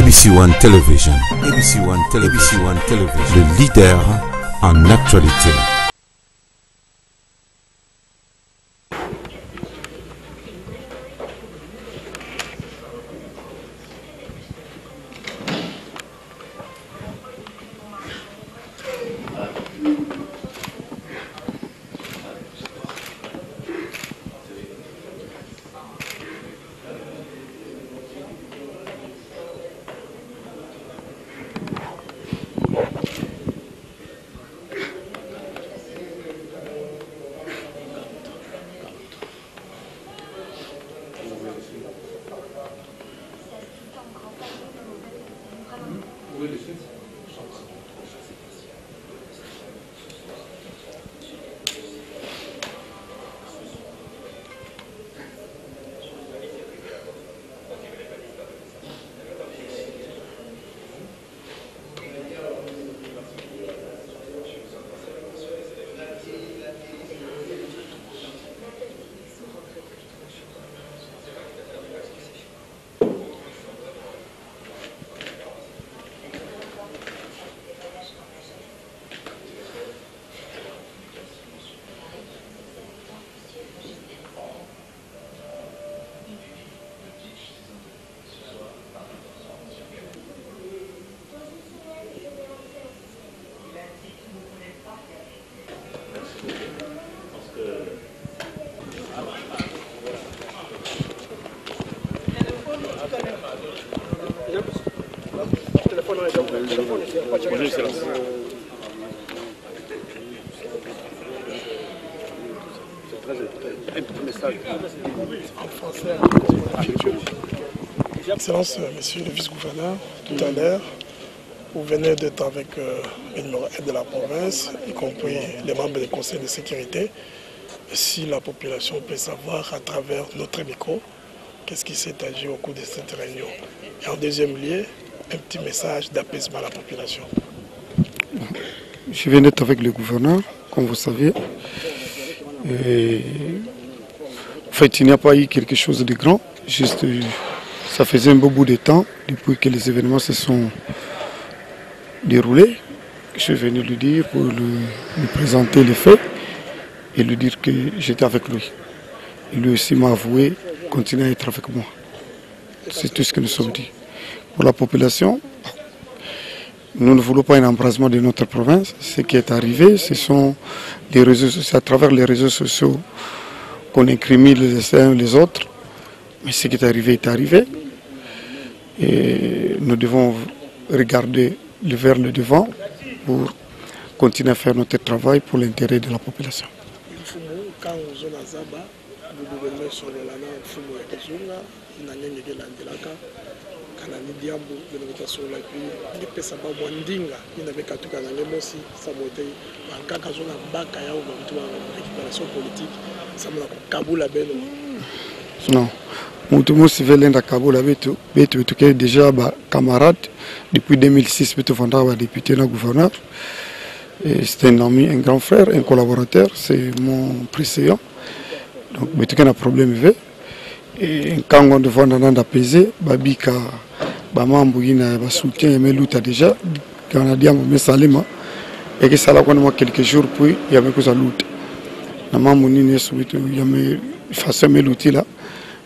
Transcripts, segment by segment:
ABC One Television. ABC One Television. ABC One Television. Le leader en actualité. Excellence, monsieur le vice-gouverneur, tout à l'heure, vous venez d'être avec le numéro 1 de la province, y compris les membres du Conseil de sécurité. Si la population peut savoir à travers notre micro, qu'est-ce qui s'est agi au cours de cette réunion. Et en deuxième lieu, un petit message d'apaisement à la population. Je viens d'être avec le gouverneur, comme vous savez. Et en fait, il n'y a pas eu quelque chose de grand. Juste, ça faisait un beau bout de temps depuis que les événements se sont déroulés. Je suis venu lui dire pour lui présenter les faits et lui dire que j'étais avec lui. Et lui aussi m'a avoué continuer à être avec moi. C'est tout ce que nous sommes dit. Pour la population, nous ne voulons pas un embrasement de notre province. Ce qui est arrivé, ce sont les réseaux sociaux, c'est à travers les réseaux sociaux qu'on incrimine les uns les autres. Mais ce qui est arrivé. Et nous devons regarder vers le devant pour continuer à faire notre travail pour l'intérêt de la population. Non. Nous sommes déjà camarades depuis 2006, député et gouverneur. C'est un ami, un grand frère, un collaborateur, c'est mon précédent. Donc, il y a un problème. Et quand on devant apaiser, Babika, Bamambo, il y a un soutien, mais l'outa déjà, quand on a dit à mon salima, et que ça l'a connu quelques jours, puis il y avait que ça l'outa. Il y a une façon de l'outil là.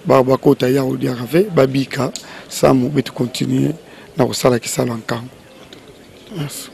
Babakota ya odiarave babika samu betu continuer na kusala kisala nkango. Yes.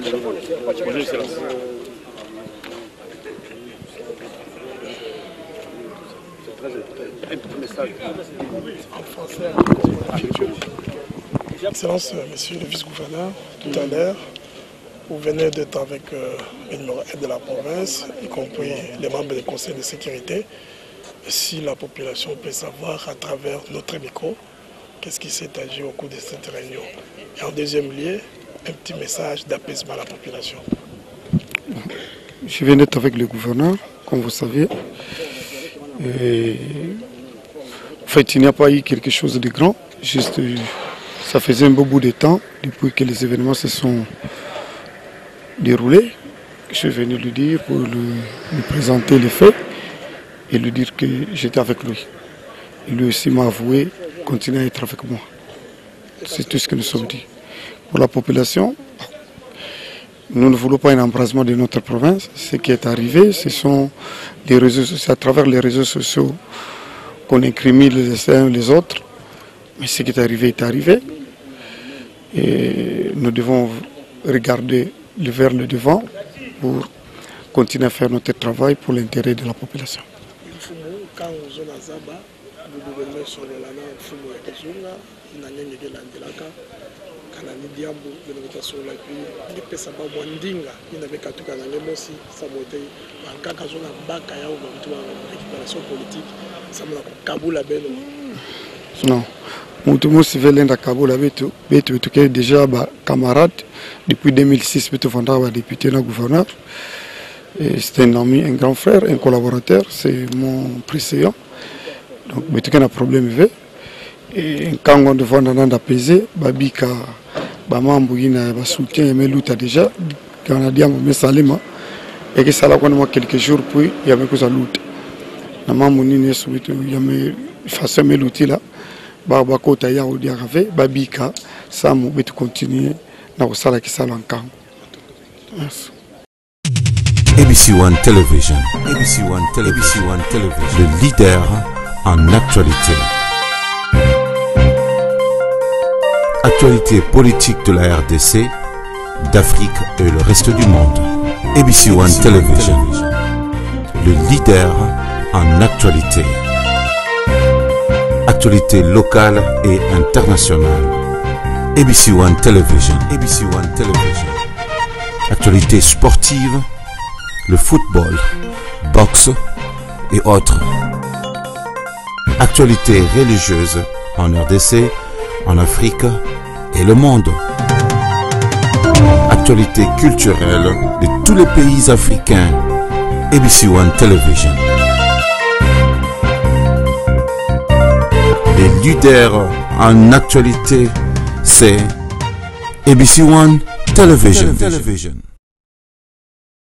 Bonjour, Excellence. Un petit message. En français, Excellence, monsieur le vice-gouverneur, tout à l'heure, vous venez d'être avec le numéro 1 de la province, y compris les membres du conseil de sécurité. Si la population peut savoir à travers notre micro, qu'est-ce qui s'est agi au cours de cette réunion. Et en deuxième lieu, un petit message d'apaisement à la population. Je viens d'être avec le gouverneur, comme vous savez. Et en fait, il n'y a pas eu quelque chose de grand. Juste, ça faisait un beau bout de temps depuis que les événements se sont déroulés. Je suis venu lui dire pour lui présenter les faits et lui dire que j'étais avec lui. Et lui aussi m'a avoué continuer à être avec moi. C'est tout ce que nous sommes dit. Pour la population, nous ne voulons pas un embrasement de notre province. Ce qui est arrivé, ce sont les réseaux sociaux, à travers les réseaux sociaux qu'on incrimine les uns les autres. Mais ce qui est arrivé. Et nous devons regarder vers le devant pour continuer à faire notre travail pour l'intérêt de la population. Non. Nous sommes déjà camarades depuis 2006, député et gouverneur. C'est un ami, un grand frère, un collaborateur, c'est mon précédent. Donc, il y a un problème. Et quand on devant apaiser, Babika, Bamambo, il y a un soutien, il y a déjà, quand on a dit à mon salima, et que ça l'a quelques jours, puis il y avait que ça lutte. Il y a une façon de lutter là. Babako Taya ou Diarave, Babika, ça m'a continuer dans le salaire qui s'allonge encore. ABC One Television. ABC One Television. Le leader en actualité. Actualité politique de la RDC, d'Afrique et le reste du monde. ABC One Television. Le leader en actualité. Actualité locale et internationale. ABC One Television. ABC One Television. Actualité sportive, le football, boxe et autres. Actualité religieuse en RDC, en Afrique et le monde. Actualité culturelle de tous les pays africains. ABC One Television. Les leaders en actualité, c'est ABC One Television.